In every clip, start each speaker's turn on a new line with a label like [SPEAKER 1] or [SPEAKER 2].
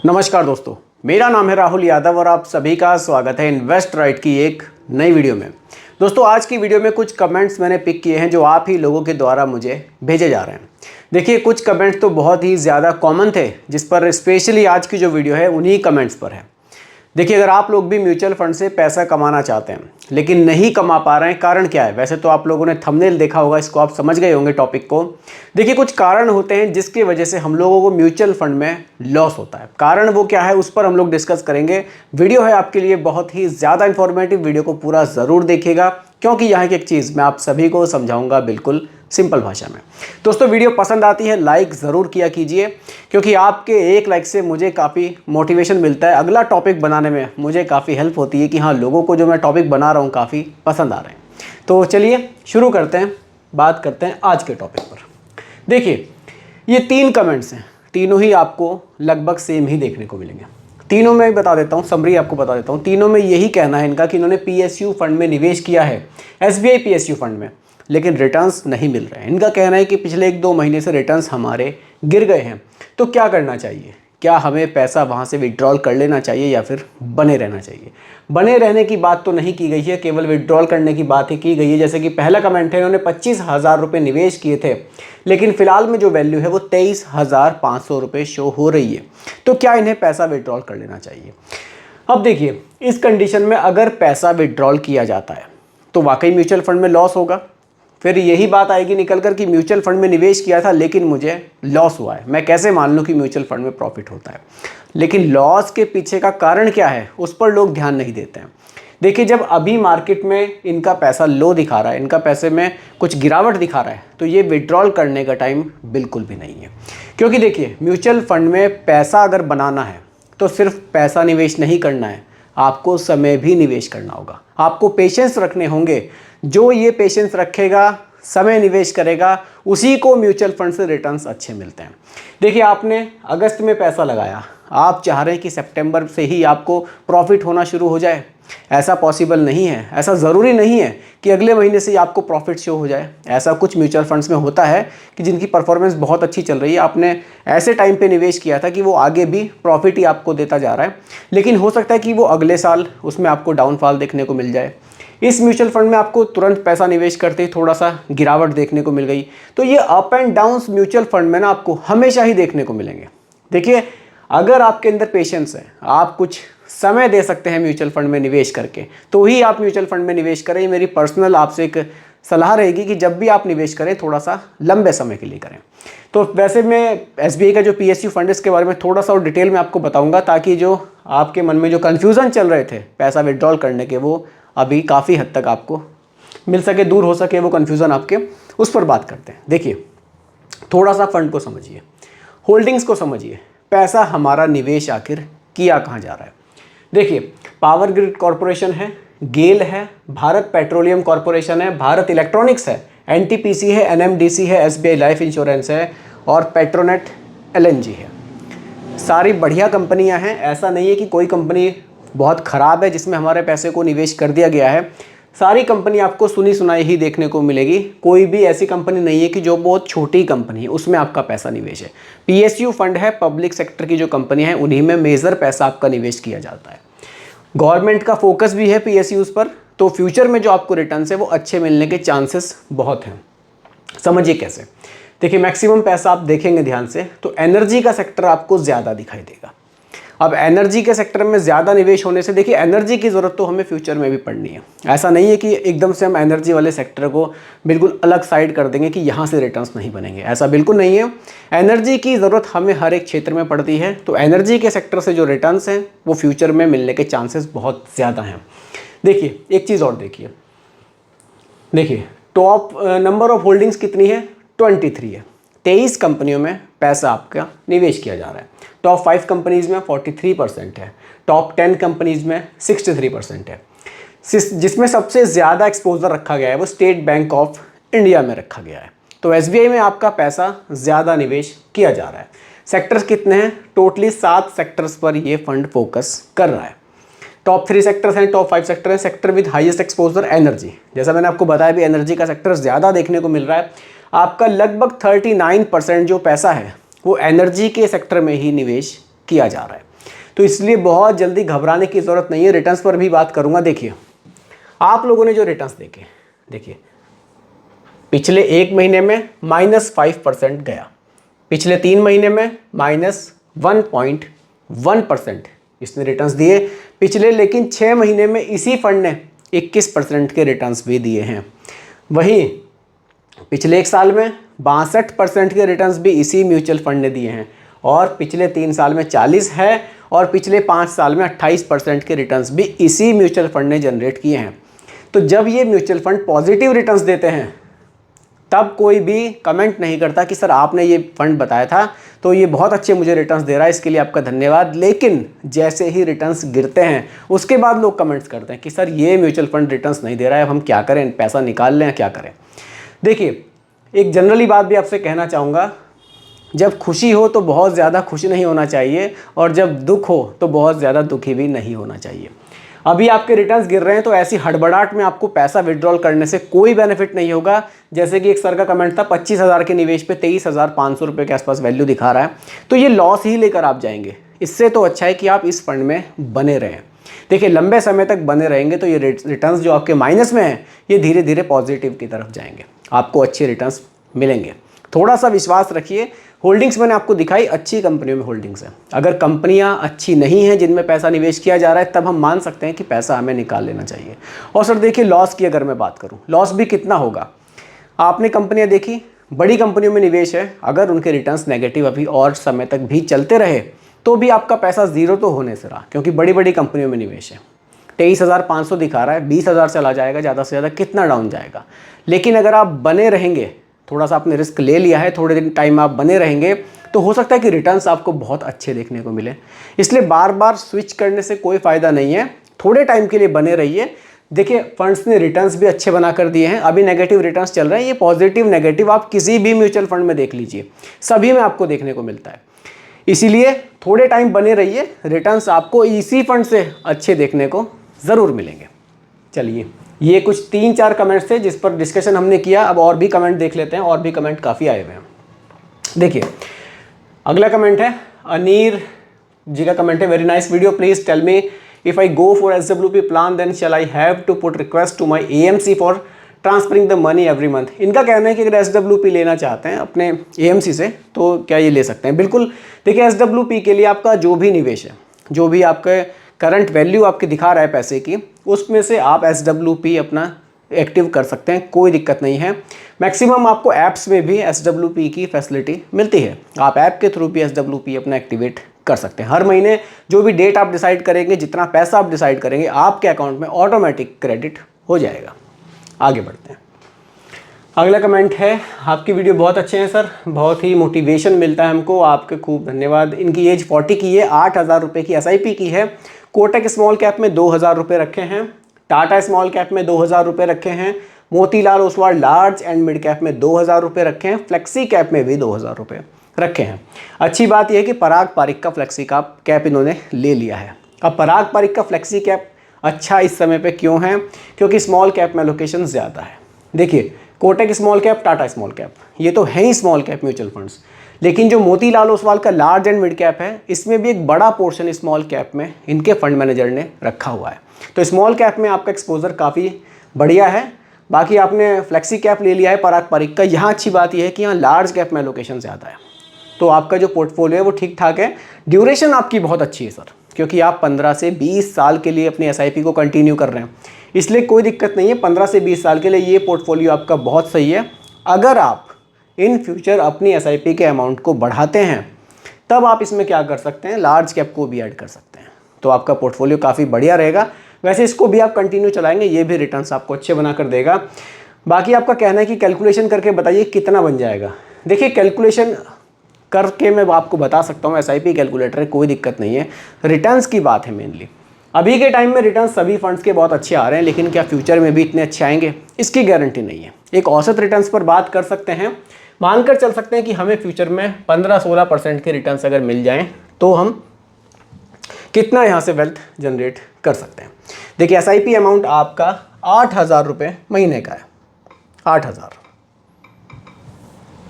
[SPEAKER 1] नमस्कार दोस्तों, मेरा नाम है राहुल यादव और आप सभी का स्वागत है इन्वेस्ट राइट की एक नई वीडियो में। दोस्तों, आज की वीडियो में कुछ कमेंट्स मैंने पिक किए हैं जो आप ही लोगों के द्वारा मुझे भेजे जा रहे हैं। देखिए, कुछ कमेंट्स तो बहुत ही ज़्यादा कॉमन थे जिस पर स्पेशली आज की जो वीडियो है उन्हीं कमेंट्स पर है। देखिए, अगर आप लोग भी म्यूचुअल फंड से पैसा कमाना चाहते हैं लेकिन नहीं कमा पा रहे हैं, कारण क्या है? वैसे तो आप लोगों ने थंबनेल देखा होगा, इसको आप समझ गए होंगे टॉपिक को। देखिए, कुछ कारण होते हैं जिसकी वजह से हम लोगों को म्यूचुअल फंड में लॉस होता है। कारण वो क्या है उस पर हम लोग डिस्कस करेंगे। वीडियो है आपके लिए बहुत ही ज़्यादा इंफॉर्मेटिव, वीडियो को पूरा ज़रूर देखिएगा क्योंकि यहाँ की एक चीज़ मैं आप सभी को समझाऊंगा बिल्कुल सिंपल भाषा में। दोस्तों, वीडियो पसंद आती है लाइक ज़रूर किया कीजिए क्योंकि आपके एक लाइक से मुझे काफ़ी मोटिवेशन मिलता है, अगला टॉपिक बनाने में मुझे काफ़ी हेल्प होती है कि हाँ, लोगों को जो मैं टॉपिक बना रहा हूँ काफ़ी पसंद आ रहे हैं। तो चलिए शुरू करते हैं, बात करते हैं आज के टॉपिक पर। देखिए, ये 3 कमेंट्स हैं, तीनों ही आपको लगभग सेम ही देखने को मिलेंगे। तीनों में बता देता हूँ, समरी आपको बता देता हूँ। तीनों में यही कहना है इनका कि इन्होंने पीएसयू फंड में निवेश किया है, एसबीआई पीएसयू फंड में, लेकिन रिटर्न्स नहीं मिल रहे हैं। इनका कहना है कि पिछले 1-2 महीने से रिटर्न्स हमारे गिर गए हैं। तो क्या करना चाहिए? क्या हमें पैसा वहाँ से विड्रॉल कर लेना चाहिए या फिर बने रहना चाहिए? बने रहने की बात तो नहीं की गई है, केवल विड्रॉल करने की बात ही की गई है। जैसे कि पहला कमेंट है, इन्होंने 25,000 रुपये निवेश किए थे लेकिन फिलहाल में जो वैल्यू है वो 23,500 रुपये शो हो रही है। तो क्या इन्हें पैसा विड्रॉल कर लेना चाहिए? अब देखिए, इस कंडीशन में अगर पैसा विड्रॉल किया जाता है तो वाकई म्यूचुअल फंड में लॉस होगा। फिर यही बात आएगी निकल कर कि म्यूचुअल फंड में निवेश किया था लेकिन मुझे लॉस हुआ है। मैं कैसे मान लूँ कि म्यूचुअल फंड में प्रॉफिट होता है? लेकिन लॉस के पीछे का कारण क्या है उस पर लोग ध्यान नहीं देते हैं। देखिए, जब अभी मार्केट में इनका पैसा लो दिखा रहा है, इनका पैसे में कुछ गिरावट दिखा रहा है, तो ये विड्रॉल करने का टाइम बिल्कुल भी नहीं है। क्योंकि देखिए, म्यूचुअल फंड में पैसा अगर बनाना है तो सिर्फ पैसा निवेश नहीं करना है, आपको समय भी निवेश करना होगा, आपको पेशेंस रखने होंगे। जो ये पेशेंस रखेगा, समय निवेश करेगा, उसी को म्यूचुअल फंड से रिटर्न्स अच्छे मिलते हैं। देखिए, आपने अगस्त में पैसा लगाया, आप चाह रहे हैं कि सितंबर से ही आपको प्रॉफिट होना शुरू हो जाए। ऐसा पॉसिबल नहीं है, ऐसा ज़रूरी नहीं है कि अगले महीने से ही आपको प्रॉफिट शो हो जाए। ऐसा कुछ म्यूचुअल फंड्स में होता है कि जिनकी परफॉर्मेंस बहुत अच्छी चल रही है, आपने ऐसे टाइम पे निवेश किया था कि वो आगे भी प्रॉफिट ही आपको देता जा रहा है, लेकिन हो सकता है कि वो अगले साल उसमें आपको डाउनफॉल देखने को मिल जाए। इस म्यूचुअल फंड में आपको तुरंत पैसा निवेश करते ही थोड़ा सा गिरावट देखने को मिल गई। तो ये up and downs mutual fund में ना आपको हमेशा ही देखने को मिलेंगे। देखिए, अगर आपके अंदर पेशेंस है, आप कुछ समय दे सकते हैं म्यूचुअल फंड में निवेश करके, तो ही आप म्यूचुअल फंड में निवेश करें। मेरी पर्सनल आपसे एक सलाह रहेगी कि जब भी आप निवेश करें थोड़ा सा लंबे समय के लिए करें। तो वैसे मैं एसबीआई का जो पीएसयू फंड है इसके बारे में थोड़ा सा और डिटेल में आपको बताऊंगा, ताकि जो आपके मन में जो कन्फ्यूज़न चल रहे थे पैसा विड्रॉल करने के, वो अभी काफ़ी हद तक आपको मिल सके, दूर हो सके वो कन्फ्यूज़न आपके। उस पर बात करते हैं। देखिए, थोड़ा सा फंड को समझिए, होल्डिंग्स को समझिए, पैसा हमारा निवेश आखिर किया कहाँ जा रहा है। देखिए, पावर ग्रिड कॉरपोरेशन है, गेल है, भारत पेट्रोलियम कॉरपोरेशन है, भारत इलेक्ट्रॉनिक्स है, एनटीपीसी है, एनएमडीसी है, एसबीआई लाइफ इंश्योरेंस है और पेट्रोनेट एलएनजी है। सारी बढ़िया कंपनियां हैं। ऐसा नहीं है कि कोई कंपनी बहुत ख़राब है जिसमें हमारे पैसे को निवेश कर दिया गया है। सारी कंपनी आपको सुनी सुनाई ही देखने को मिलेगी। कोई भी ऐसी कंपनी नहीं है कि जो बहुत छोटी कंपनी है उसमें आपका पैसा निवेश है। पीएसयू फंड है, पब्लिक सेक्टर की जो कंपनी है उन्हीं में मेजर पैसा आपका निवेश किया जाता है। गवर्नमेंट का फोकस भी है पीएसयूज़ पर, तो फ्यूचर में जो आपको रिटर्न है वो अच्छे मिलने के चांसेस बहुत हैं। समझिए कैसे। देखिए, मैक्सिमम पैसा आप देखेंगे ध्यान से तो एनर्जी का सेक्टर आपको ज़्यादा दिखाई देगा। अब एनर्जी के सेक्टर में ज़्यादा निवेश होने से, देखिए, एनर्जी की ज़रूरत तो हमें फ्यूचर में भी पड़नी है। ऐसा नहीं है कि एकदम से हम एनर्जी वाले सेक्टर को बिल्कुल अलग साइड कर देंगे कि यहाँ से रिटर्न्स नहीं बनेंगे, ऐसा बिल्कुल नहीं है। एनर्जी की ज़रूरत हमें हर एक क्षेत्र में पड़ती है, तो एनर्जी के सेक्टर से जो रिटर्न्स हैं वो फ्यूचर में मिलने के चांसेस बहुत ज़्यादा हैं। देखिए, एक चीज़ और देखिए, टॉप नंबर ऑफ होल्डिंग्स कितनी है? 23 है। 23 कंपनियों में पैसा आपका निवेश किया जा रहा है। टॉप 5 कंपनीज़ में 43% है, टॉप 10 कंपनीज़ में 63% है। जिसमें सबसे ज़्यादा एक्सपोजर रखा गया है वो स्टेट बैंक ऑफ इंडिया में रखा गया है। तो एसबीआई में आपका पैसा ज़्यादा निवेश किया जा रहा है। सेक्टर्स कितने हैं? टोटली 7 सेक्टर्स पर ये फंड फोकस कर रहा है। टॉप 3 सेक्टर्स हैं, टॉप 5 सेक्टर हैं। Sector with highest exposure energy, जैसा मैंने आपको बताया भी, एनर्जी का सेक्टर ज़्यादा देखने को मिल रहा है। आपका लगभग 39% जो पैसा है वो एनर्जी के सेक्टर में ही निवेश किया जा रहा है। तो इसलिए बहुत जल्दी घबराने की ज़रूरत नहीं है। रिटर्न्स पर भी बात करूँगा। देखिए आप लोगों ने जो रिटर्न्स देखे, देखिए पिछले 1 महीने में -5% गया, पिछले 3 महीने में -1.1% इसने रिटर्न्स दिए पिछले, लेकिन 6 महीने में इसी फंड ने 21% के रिटर्न्स भी दिए हैं। वहीं पिछले 1 साल में 62% के रिटर्न्स भी इसी म्यूचुअल फंड ने दिए हैं, और पिछले 3 साल में 40 है, और पिछले 5 साल में 28% के रिटर्न्स भी इसी म्यूचुअल फंड ने जनरेट किए हैं। तो जब ये म्यूचुअल फंड पॉजिटिव रिटर्न्स देते हैं तब कोई भी कमेंट नहीं करता कि सर आपने ये फंड बताया था तो ये बहुत अच्छे मुझे रिटर्न्स दे रहा है, इसके लिए आपका धन्यवाद। लेकिन जैसे ही रिटर्न्स गिरते हैं उसके बाद लोग कमेंट्स करते हैं कि सर ये म्यूचुअल फंड रिटर्न्स नहीं दे रहा है, अब हम क्या करें, पैसा निकाल लें, क्या करें। देखिए एक जनरली बात भी आपसे कहना चाहूँगा, जब खुशी हो तो बहुत ज़्यादा खुश नहीं होना चाहिए, और जब दुख हो तो बहुत ज़्यादा दुखी भी नहीं होना चाहिए। अभी आपके रिटर्न्स गिर रहे हैं तो ऐसी हड़बड़ाहट में आपको पैसा विड्रॉल करने से कोई बेनिफिट नहीं होगा। जैसे कि एक सर का कमेंट था 25,000 के निवेश पे 23,500 रुपये के आसपास वैल्यू दिखा रहा है, तो ये लॉस ही लेकर आप जाएंगे। इससे तो अच्छा है कि आप इस फंड में बने रहें। देखिए लंबे समय तक बने रहेंगे तो ये रिटर्न्स जो आपके माइनस में हैं ये धीरे धीरे पॉजिटिव की तरफ जाएंगे, आपको अच्छे रिटर्न्स मिलेंगे। थोड़ा सा विश्वास रखिए। होल्डिंग्स मैंने आपको दिखाई, अच्छी कंपनियों में होल्डिंग्स हैं। अगर कंपनियां अच्छी नहीं हैं जिनमें पैसा निवेश किया जा रहा है तब हम मान सकते हैं कि पैसा हमें निकाल लेना चाहिए। और सर देखिए लॉस की अगर मैं बात करूं, लॉस भी कितना होगा। आपने कंपनियां देखी, बड़ी कंपनियों में निवेश है, अगर उनके रिटर्न्स नेगेटिव अभी और समय तक भी चलते रहे तो भी आपका पैसा ज़ीरो तो होने से रहा, क्योंकि बड़ी बड़ी कंपनियों में निवेश है। 23,500 दिखा रहा है, 20,000 चला जाएगा, ज़्यादा से ज़्यादा कितना डाउन जाएगा। लेकिन अगर आप बने रहेंगे, थोड़ा सा आपने रिस्क ले लिया है, थोड़े दिन टाइम आप बने रहेंगे तो हो सकता है कि रिटर्न्स आपको बहुत अच्छे देखने को मिले। इसलिए बार बार स्विच करने से कोई फ़ायदा नहीं है, थोड़े टाइम के लिए बने रहिए। देखिए फंड्स ने रिटर्न्स भी अच्छे बना कर दिए हैं। अभी नेगेटिव रिटर्न्स चल रहे हैं, ये पॉजिटिव नेगेटिव आप किसी भी म्यूचुअल फंड में देख लीजिए, सभी में आपको देखने को मिलता है। इसीलिए थोड़े टाइम बने रहिए, रिटर्न्स आपको इसी फंड से अच्छे देखने को ज़रूर मिलेंगे। चलिए ये कुछ 3-4 कमेंट्स थे जिस पर डिस्कशन हमने किया। अब और भी कमेंट देख लेते हैं, और भी कमेंट काफ़ी आए हुए हैं। देखिए अगला कमेंट है अनीर जी का कमेंट है, very nice video, please tell me if I go for SWP plan then shall I have to put request to my AMC for transferring the money every month. इनका कहना है कि अगर SWP लेना चाहते हैं अपने AMC से तो क्या ये ले सकते हैं। बिल्कुल, देखिए SWP के लिए आपका जो भी निवेश है, जो भी आपका करंट वैल्यू आपके दिखा रहा है पैसे की, उसमें से आप SWP अपना एक्टिव कर सकते हैं, कोई दिक्कत नहीं है। मैक्सिमम आपको ऐप्स में भी SWP की फैसिलिटी मिलती है, आप ऐप के थ्रू भी SWP अपना एक्टिवेट कर सकते हैं। हर महीने जो भी डेट आप डिसाइड करेंगे, जितना पैसा आप डिसाइड करेंगे, आपके अकाउंट में ऑटोमेटिक क्रेडिट हो जाएगा। आगे बढ़ते हैं। अगला कमेंट है, आपकी वीडियो बहुत अच्छे हैं सर, बहुत ही मोटिवेशन मिलता है हमको, आपके खूब धन्यवाद। इनकी एज 40 की है, 8,000 रुपये की SIP की है, कोटक स्मॉल कैप में 2,000 रुपये रखे हैं, टाटा स्मॉल कैप में 2,000 रुपये रखे हैं, Motilal Oswal large and mid cap में 2,000 रुपये रखे हैं, फ्लेक्सी कैप में भी 2,000 रुपये रखे हैं। अच्छी बात यह है कि पराग पारिक का फ्लेक्सी कैप इन्होंने ले लिया है। अब पराग पारिक का फ्लेक्सी कैप अच्छा इस समय पे क्यों है, क्योंकि स्मॉल कैप में लोकेशन ज़्यादा है। देखिए Kotak small cap, Tata small cap, ये तो है ही स्मॉल कैप म्यूचुअल फंड्स, लेकिन जो मोतीलाल ओसवाल का लार्ज एंड मिड कैप है, इसमें भी एक बड़ा पोर्शन स्मॉल कैप में इनके फंड मैनेजर ने रखा हुआ है। तो स्मॉल कैप में आपका एक्सपोजर काफ़ी बढ़िया है। बाकी आपने फ्लेक्सी कैप ले लिया है पराग पारिक का, यहाँ अच्छी बात यह है कि यहाँ लार्ज कैप में लोकेशन ज़्यादा है, तो आपका जो पोर्टफोलियो है वो ठीक ठाक है। ड्यूरेशन आपकी बहुत अच्छी है सर, क्योंकि आप 15 से 20 साल के लिए अपनी SIP को कंटिन्यू कर रहे हैं, इसलिए कोई दिक्कत नहीं है। 15 से 20 साल के लिए ये पोर्टफोलियो आपका बहुत सही है। अगर आप इन फ्यूचर अपनी SIP के अमाउंट को बढ़ाते हैं तब आप इसमें क्या कर सकते हैं, लार्ज कैप को भी ऐड कर सकते हैं, तो आपका पोर्टफोलियो काफ़ी बढ़िया रहेगा। वैसे इसको भी आप कंटिन्यू चलाएंगे, ये भी रिटर्न्स आपको अच्छे बना कर देगा। बाकी आपका कहना है कि कैलकुलेशन करके बताइए कितना बन जाएगा। देखिए कैलकुलेशन करके मैं आपको बता सकता हूँ, SIP कैलकुलेटर है, कोई दिक्कत नहीं है। रिटर्न्स की बात है मेनली। अभी के टाइम में रिटर्न्स सभी फंड्स के बहुत अच्छे आ रहे हैं, लेकिन क्या फ्यूचर में भी इतने अच्छे आएंगे, इसकी गारंटी नहीं है। एक औसत रिटर्न्स पर बात कर सकते हैं, मानकर चल सकते हैं कि हमें फ्यूचर में 15-16% के रिटर्न्स अगर मिल जाएं तो हम कितना यहाँ से वेल्थ जनरेट कर सकते हैं। देखिए SIP अमाउंट आपका 8,000 रुपये महीने का है, 8,000।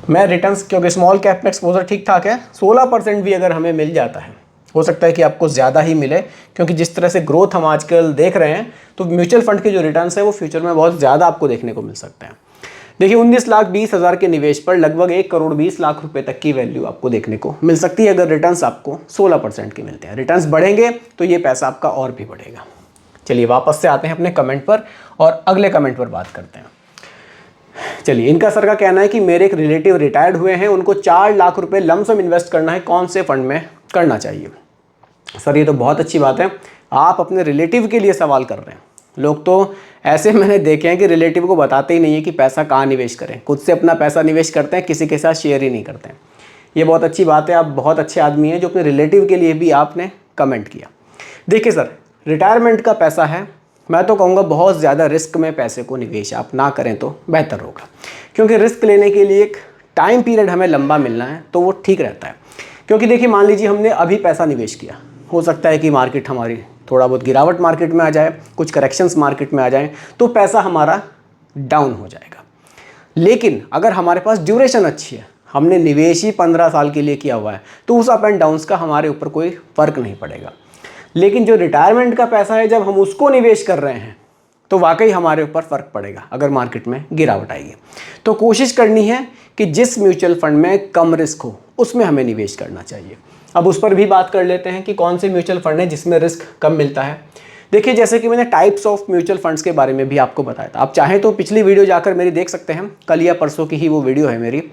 [SPEAKER 1] मैं रिटर्न्स, क्योंकि स्मॉल कैप में एक्सपोजर ठीक ठाक है, 16% भी अगर हमें मिल जाता है हो सकता है कि आपको ज़्यादा ही मिले, क्योंकि जिस तरह से ग्रोथ हम आजकल देख रहे हैं तो म्यूचुअल फंड के जो रिटर्न्स है वो फ्यूचर में बहुत ज़्यादा आपको देखने को मिल सकते हैं। देखिए 19,20,000 के निवेश पर लगभग 1,20,00,000 रुपए तक की वैल्यू आपको देखने को मिल सकती है, अगर रिटर्न्स आपको 16% के मिलते हैं। रिटर्न्स बढ़ेंगे तो ये पैसा आपका और भी बढ़ेगा। चलिए वापस से आते हैं अपने कमेंट पर और अगले कमेंट पर बात करते हैं। चलिए, इनका सर का कहना है कि मेरे एक रिलेटिव रिटायर्ड हुए हैं, उनको 4 लाख रुपए लमसम इन्वेस्ट करना है, कौन से फंड में करना चाहिए? सर ये तो बहुत अच्छी बात है, आप अपने रिलेटिव के लिए सवाल कर रहे हैं। लोग तो ऐसे मैंने देखे हैं कि रिलेटिव को बताते ही नहीं है कि पैसा कहाँ निवेश करें, खुद से अपना पैसा निवेश करते हैं, किसी के साथ शेयर ही नहीं करते हैं। ये बहुत अच्छी बात है, आप बहुत अच्छे आदमी हैं जो अपने रिलेटिव के लिए भी आपने कमेंट किया। देखिए सर, रिटायरमेंट का पैसा है, मैं तो कहूँगा बहुत ज़्यादा रिस्क में पैसे को निवेश आप ना करें तो बेहतर होगा, क्योंकि रिस्क लेने के लिए एक टाइम पीरियड हमें लंबा मिलना है तो वो ठीक रहता है। क्योंकि देखिए मान लीजिए हमने अभी पैसा निवेश किया, हो सकता है कि मार्केट हमारी थोड़ा बहुत गिरावट मार्केट में आ जाए, कुछ करेक्शंस मार्केट में आ जाएं, तो पैसा हमारा डाउन हो जाएगा। लेकिन अगर हमारे पास ड्यूरेशन अच्छी है, हमने निवेश ही 15 साल के लिए किया हुआ है, तो उस अप एंड डाउन्स का हमारे ऊपर कोई फ़र्क नहीं पड़ेगा। लेकिन जो रिटायरमेंट का पैसा है, जब हम उसको निवेश कर रहे हैं तो वाकई हमारे ऊपर फ़र्क पड़ेगा अगर मार्केट में गिरावट आएगी। तो कोशिश करनी है कि जिस म्यूचुअल फंड में कम रिस्क हो उसमें हमें निवेश करना चाहिए। अब उस पर भी बात कर लेते हैं कि कौन से म्यूचुअल फंड है जिसमें रिस्क कम मिलता है। देखिए जैसे कि मैंने टाइप्स ऑफ म्यूचुअल फंड्स के बारे में भी आपको बताया था, आप चाहें तो पिछली वीडियो जाकर मेरी देख सकते हैं, कल या परसों की ही वो वीडियो है मेरी,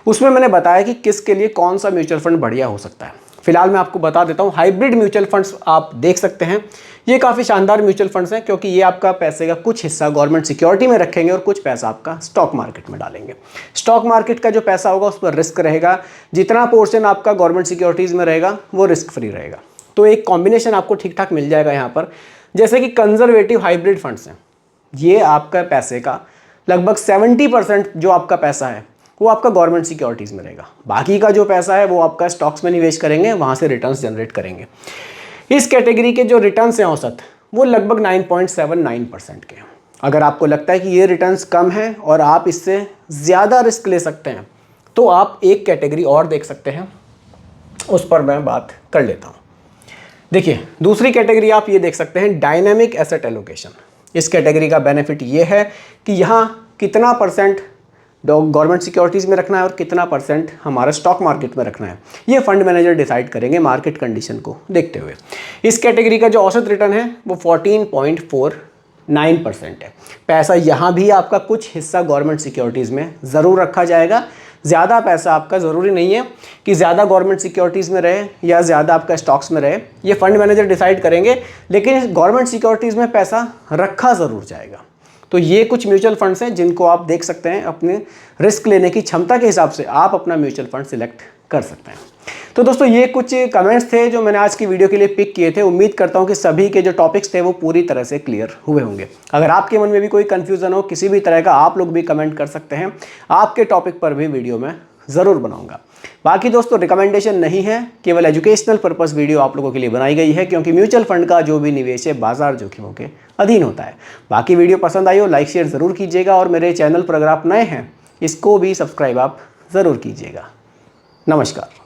[SPEAKER 1] उसमें मैंने बताया कि किसके लिए कौन सा म्यूचुअल फंड बढ़िया हो सकता है। फिलहाल मैं आपको बता देता हूँ, हाइब्रिड म्यूचुअल फंड्स आप देख सकते हैं, ये काफ़ी शानदार म्यूचुअल फंड्स हैं, क्योंकि ये आपका पैसे का कुछ हिस्सा गवर्नमेंट सिक्योरिटी में रखेंगे और कुछ पैसा आपका स्टॉक मार्केट में डालेंगे। स्टॉक मार्केट का जो पैसा होगा उस पर रिस्क रहेगा, जितना पोर्शन आपका गवर्नमेंट सिक्योरिटीज़ में रहेगा वो रिस्क फ्री रहेगा। तो एक कॉम्बिनेशन आपको ठीक ठाक मिल जाएगा यहाँ पर। जैसे कि कंजर्वेटिव हाइब्रिड फंड्स हैं, ये आपका पैसे का लगभग 70% जो आपका पैसा है वो आपका गवर्नमेंट सिक्योरिटीज़ में रहेगा, बाकी का जो पैसा है वो आपका स्टॉक्स में निवेश करेंगे, वहाँ से रिटर्न्स जनरेट करेंगे। इस कैटेगरी के जो रिटर्न्स हैं औसत, वो लगभग 9.79% के हैं। अगर आपको लगता है कि ये रिटर्न्स कम हैं और आप इससे ज़्यादा रिस्क ले सकते हैं, तो आप एक कैटेगरी और देख सकते हैं, उस पर मैं बात कर लेता हूँ। देखिए दूसरी कैटेगरी आप ये देख सकते हैं, डायनेमिक एसेट एलोकेशन। इस कैटेगरी का बेनिफिट ये है कि यहाँ कितना परसेंट गवर्नमेंट सिक्योरिटीज़ में रखना है और कितना परसेंट हमारा स्टॉक मार्केट में रखना है, ये फंड मैनेजर डिसाइड करेंगे मार्केट कंडीशन को देखते हुए। इस कैटेगरी का जो औसत रिटर्न है वो 14.49% है। पैसा यहाँ भी आपका कुछ हिस्सा गवर्नमेंट सिक्योरिटीज़ में ज़रूर रखा जाएगा। ज़्यादा पैसा आपका ज़रूरी नहीं है कि ज़्यादा गवर्नमेंट सिक्योरिटीज़ में रहे या ज़्यादा आपका स्टॉक्स में रहे, ये फंड मैनेजर डिसाइड करेंगे, लेकिन गवर्नमेंट सिक्योरिटीज़ में पैसा रखा ज़रूर जाएगा। तो ये कुछ म्यूचुअल फंड्स हैं जिनको आप देख सकते हैं, अपने रिस्क लेने की क्षमता के हिसाब से आप अपना म्यूचुअल फंड सिलेक्ट कर सकते हैं। तो दोस्तों ये कुछ कमेंट्स थे जो मैंने आज की वीडियो के लिए पिक किए थे। उम्मीद करता हूँ कि सभी के जो टॉपिक्स थे वो पूरी तरह से क्लियर हुए होंगे। अगर आपके मन में भी कोई कन्फ्यूज़न हो किसी भी तरह का, आप लोग भी कमेंट कर सकते हैं, आपके टॉपिक पर भी वीडियो में ज़रूर बनाऊंगा। बाकी दोस्तों रिकमेंडेशन नहीं है, केवल एजुकेशनल पर्पस वीडियो आप लोगों के लिए बनाई गई है, क्योंकि म्यूचुअल फंड का जो भी निवेश है बाजार जोखिमों के अधीन होता है। बाकी वीडियो पसंद आई हो लाइक शेयर ज़रूर कीजिएगा, और मेरे चैनल पर अगर आप नए हैं इसको भी सब्सक्राइब आप ज़रूर कीजिएगा। नमस्कार।